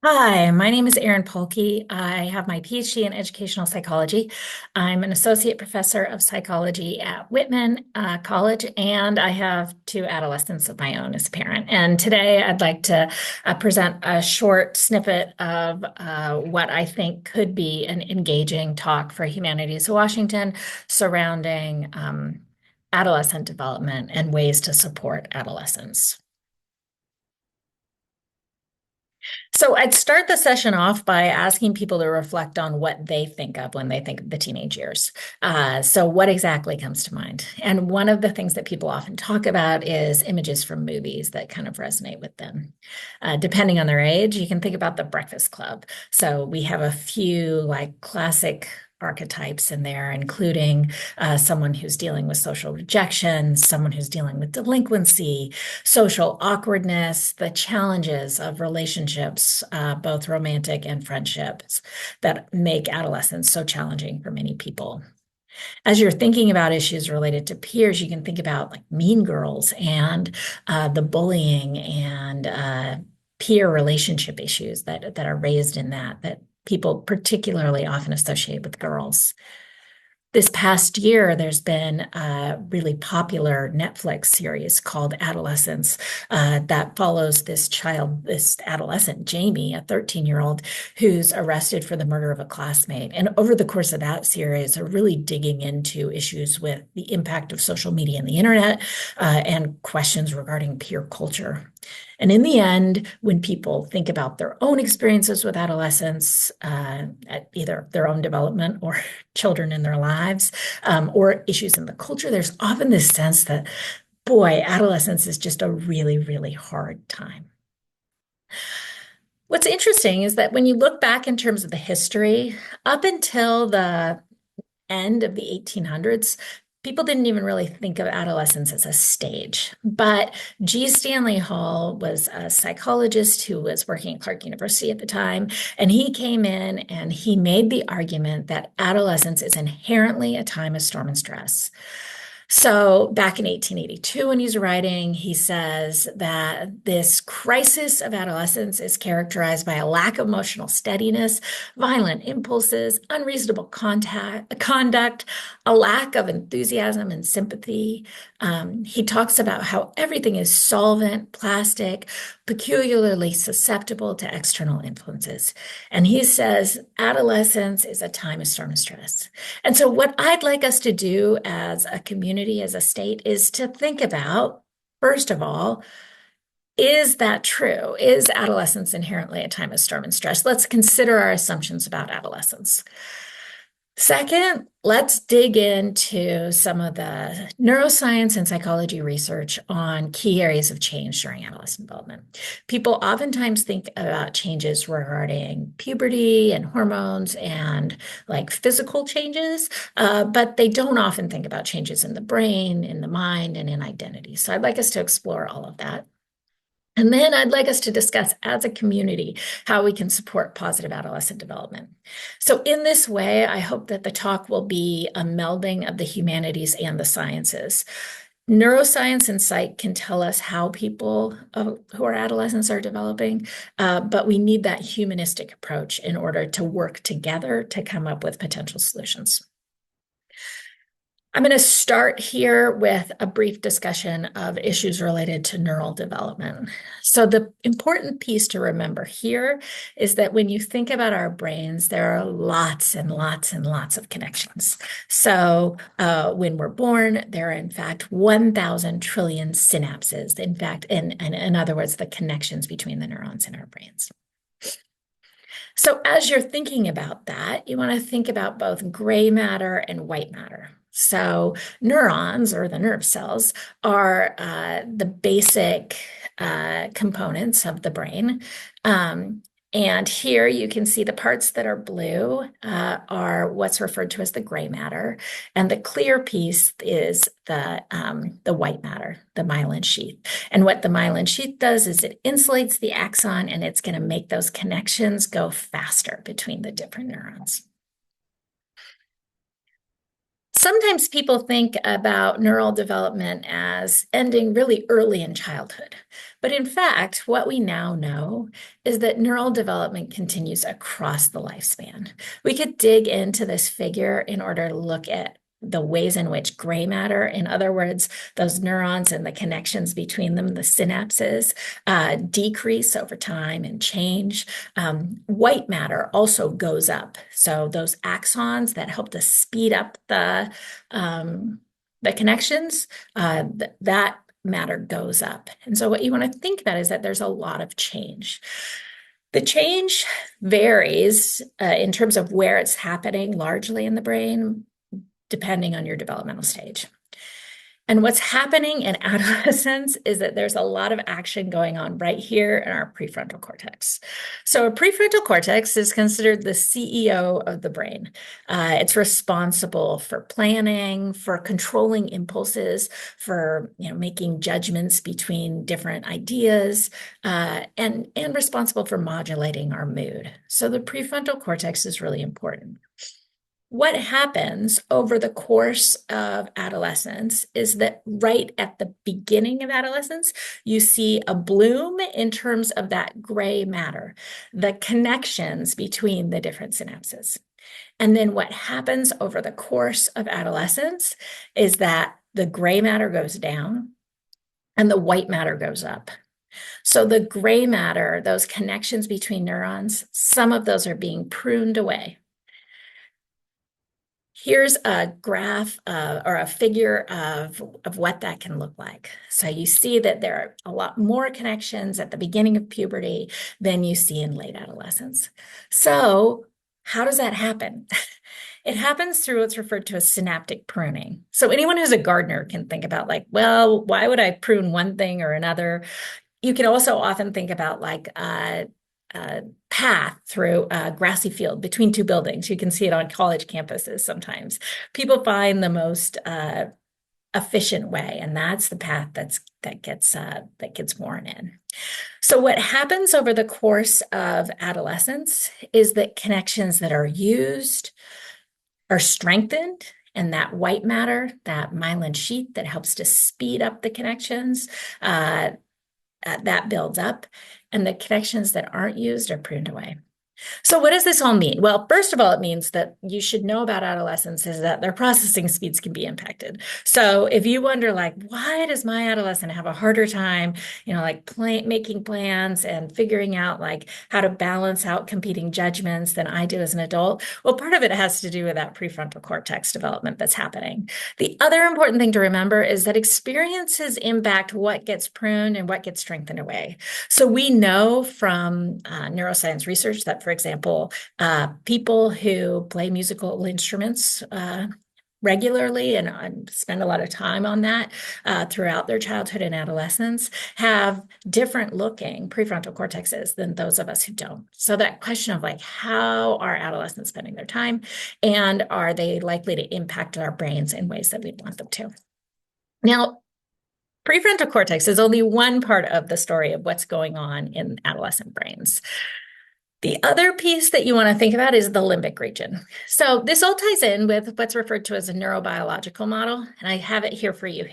Hi, my name is Erin Pahlke. I have my PhD in educational psychology. I'm an associate professor of psychology at Whitman College, and I have two adolescents of my own as a parent. And today I'd like to present a short snippet of what I think could be an engaging talk for Humanities Washington surrounding adolescent development and ways to support adolescents. So I'd start the session off by asking people to reflect on what they think of when they think of the teenage years. So what exactly comes to mind? And one of the things that people often talk about is images from movies that kind of resonate with them. Depending on their age, you can think about The Breakfast Club. So we have a few like classic archetypes in there, including someone who's dealing with social rejection, someone who's dealing with delinquency, social awkwardness, the challenges of relationships, both romantic and friendships, that make adolescence so challenging for many people. As you're thinking about issues related to peers, you can think about like Mean Girls and the bullying and peer relationship issues that are raised in that people particularly often associate with girls. This past year, there's been a really popular Netflix series called Adolescence that follows this adolescent, Jamie, a 13-year-old, who's arrested for the murder of a classmate. And over the course of that series, they're really digging into issues with the impact of social media and the internet and questions regarding peer culture. And in the end, when people think about their own experiences with adolescence, at either their own development or children in their lives, or issues in the culture, there's often this sense that, boy, adolescence is just a really, really hard time. What's interesting is that when you look back in terms of the history, up until the end of the 1800s, people didn't even really think of adolescence as a stage. But G. Stanley Hall was a psychologist who was working at Clark University at the time, and he came in and he made the argument that adolescence is inherently a time of storm and stress. So back in 1882, when he's writing, he says that this crisis of adolescence is characterized by a lack of emotional steadiness, violent impulses, unreasonable conduct, a lack of enthusiasm and sympathy. He talks about how everything is solvent, plastic, peculiarly susceptible to external influences. And he says adolescence is a time of storm and stress. And so, what I'd like us to do as a community, as a state, is to think about, first of all, is that true? Is adolescence inherently a time of storm and stress? Let's consider our assumptions about adolescence. Second, let's dig into some of the neuroscience and psychology research on key areas of change during adolescent development. People oftentimes think about changes regarding puberty and hormones and like physical changes, but they don't often think about changes in the brain, in the mind, and in identity. So I'd like us to explore all of that. And then I'd like us to discuss as a community how we can support positive adolescent development. So, in this way, I hope that the talk will be a melding of the humanities and the sciences. Neuroscience and psych can tell us how people who are adolescents are developing, but we need that humanistic approach in order to work together to come up with potential solutions. I'm going to start here with a brief discussion of issues related to neural development. So the important piece to remember here is that when you think about our brains, there are lots and lots and lots of connections. So when we're born, there are in fact 1,000 trillion synapses. In fact, in other words, the connections between the neurons in our brains. So as you're thinking about that, you want to think about both gray matter and white matter. So neurons, or the nerve cells, are the basic components of the brain. And here you can see the parts that are blue are what's referred to as the gray matter, and the clear piece is the white matter, the myelin sheath. And what the myelin sheath does is it insulates the axon, and it's going to make those connections go faster between the different neurons. Sometimes people think about neural development as ending really early in childhood. But in fact, what we now know is that neural development continues across the lifespan. We could dig into this figure in order to look at the ways in which gray matter, in other words, those neurons and the connections between them, the synapses, decrease over time and change. White matter also goes up. So those axons that help to speed up the connections, that matter goes up. And so what you want to think about is that there's a lot of change. The change varies in terms of where it's happening, largely in the brain, depending on your developmental stage. And what's happening in adolescence is that there's a lot of action going on right here in our prefrontal cortex. So a prefrontal cortex is considered the CEO of the brain. It's responsible for planning, for controlling impulses, for making judgments between different ideas, and responsible for modulating our mood. So the prefrontal cortex is really important. What happens over the course of adolescence is that right at the beginning of adolescence, you see a bloom in terms of that gray matter, the connections between the different synapses. And then what happens over the course of adolescence is that the gray matter goes down and the white matter goes up. So the gray matter, those connections between neurons, some of those are being pruned away. Here's a graph or a figure of what that can look like. So you see that there are a lot more connections at the beginning of puberty than you see in late adolescence. So how does that happen? It happens through what's referred to as synaptic pruning. So anyone who's a gardener can think about like, well, why would I prune one thing or another? You can also often think about like a path through a grassy field between two buildings. You can see it on college campuses sometimes. People find the most efficient way, and that's the path that gets worn in. So what happens over the course of adolescence is that connections that are used are strengthened, and that white matter, that myelin sheath that helps to speed up the connections, that builds up, and the connections that aren't used are pruned away. So what does this all mean? Well, first of all, it means that you should know about adolescents is that their processing speeds can be impacted. So if you wonder, like, why does my adolescent have a harder time, making plans and figuring out like how to balance out competing judgments than I do as an adult? Well, part of it has to do with that prefrontal cortex development that's happening. The other important thing to remember is that experiences impact what gets pruned and what gets strengthened away. So we know from neuroscience research that, for example, people who play musical instruments regularly and spend a lot of time on that throughout their childhood and adolescence have different looking prefrontal cortexes than those of us who don't. So that question of like, how are adolescents spending their time, and are they likely to impact our brains in ways that we want them to? Now, prefrontal cortex is only one part of the story of what's going on in adolescent brains. The other piece that you want to think about is the limbic region. So this all ties in with what's referred to as a neurobiological model, and I have it here for you.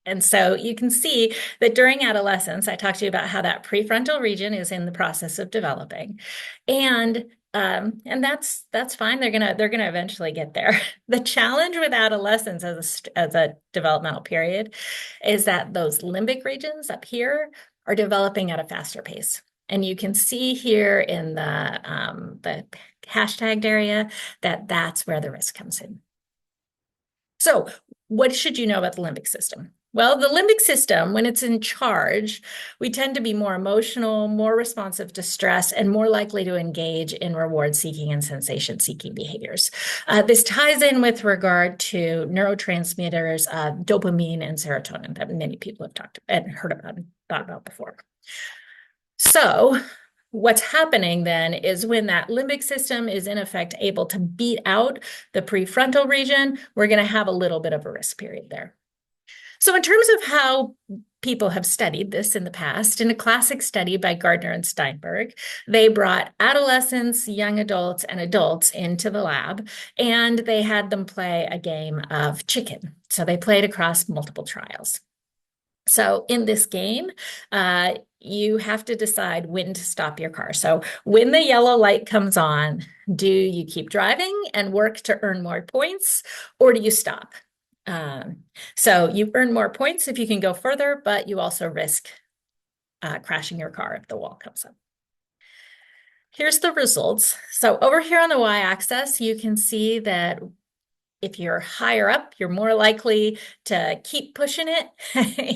And so you can see that during adolescence, I talked to you about how that prefrontal region is in the process of developing, and that's fine. They're gonna eventually get there. The challenge with adolescence as a developmental period is that those limbic regions up here are developing at a faster pace. And you can see here in the hashtagged area that that's where the risk comes in. So what should you know about the limbic system? Well, the limbic system, when it's in charge, we tend to be more emotional, more responsive to stress, and more likely to engage in reward-seeking and sensation-seeking behaviors. This ties in with regard to neurotransmitters, dopamine and serotonin that many people have talked and heard about and thought about before. So what's happening then is when that limbic system is in effect able to beat out the prefrontal region, we're going to have a little bit of a risk period there. So in terms of how people have studied this in the past. In a classic study by Gardner and Steinberg, they brought adolescents, young adults, and adults into the lab, and they had them play a game of chicken. So they played across multiple trials. So in this game, you have to decide when to stop your car. So when the yellow light comes on, do you keep driving and work to earn more points, or do you stop? Um, so you earn more points if you can go further, but you also risk crashing your car if the wall comes up. Here's the results. So over here on the y-axis, you can see that if you're higher up, you're more likely to keep pushing it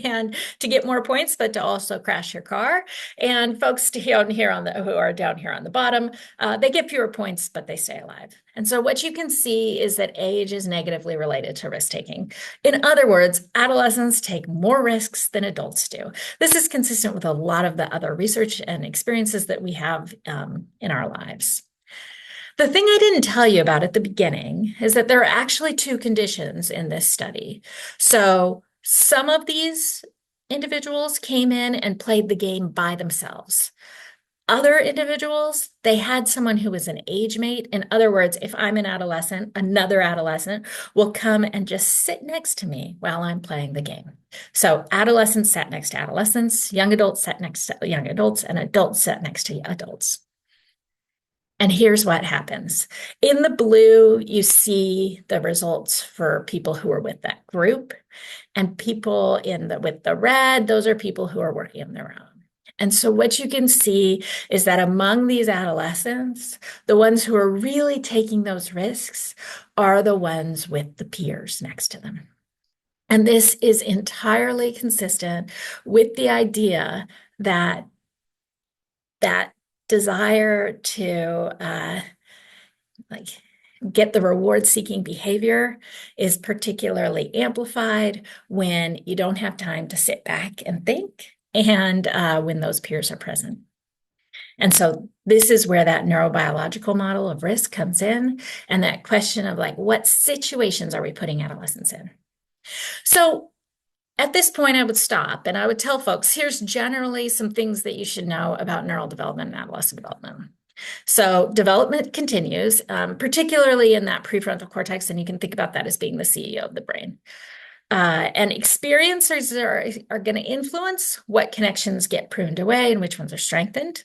and to get more points, but to also crash your car. And folks down here who are down here on the bottom, they get fewer points, but they stay alive. And so what you can see is that age is negatively related to risk taking. In other words, adolescents take more risks than adults do. This is consistent with a lot of the other research and experiences that we have in our lives. The thing I didn't tell you about at the beginning is that there are actually two conditions in this study. So some of these individuals came in and played the game by themselves. Other individuals, they had someone who was an age mate. In other words, if I'm an adolescent, another adolescent will come and just sit next to me while I'm playing the game. So adolescents sat next to adolescents, young adults sat next to young adults, and adults sat next to adults. And here's what happens. In the blue, you see the results for people who are with that group, and people with the red, those are people who are working on their own. And so what you can see is that among these adolescents, the ones who are really taking those risks are the ones with the peers next to them. And this is entirely consistent with the idea that desire to like get the reward-seeking behavior is particularly amplified when you don't have time to sit back and think, and when those peers are present. And so this is where that neurobiological model of risk comes in, and that question of like, what situations are we putting adolescents in? So at this point, I would stop and I would tell folks, here's generally some things that you should know about neural development and adolescent development. So development continues, particularly in that prefrontal cortex, and you can think about that as being the CEO of the brain. And experiences are going to influence what connections get pruned away and which ones are strengthened.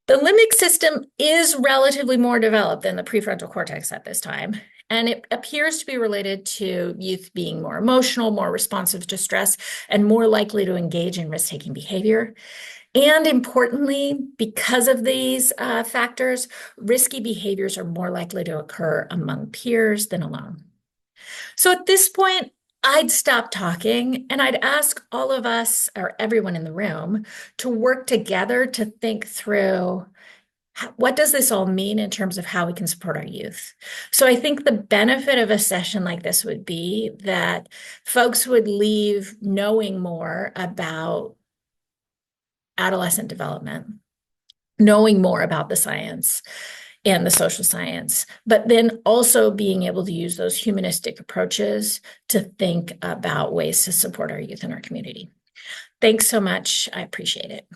The limbic system is relatively more developed than the prefrontal cortex at this time, and it appears to be related to youth being more emotional, more responsive to stress, and more likely to engage in risk-taking behavior. And importantly, because of these factors, risky behaviors are more likely to occur among peers than alone. So at this point, I'd stop talking and I'd ask all of us or everyone in the room to work together to think through what does this all mean in terms of how we can support our youth? So I think the benefit of a session like this would be that folks would leave knowing more about adolescent development, knowing more about the science and the social science, but then also being able to use those humanistic approaches to think about ways to support our youth in our community. Thanks so much. I appreciate it.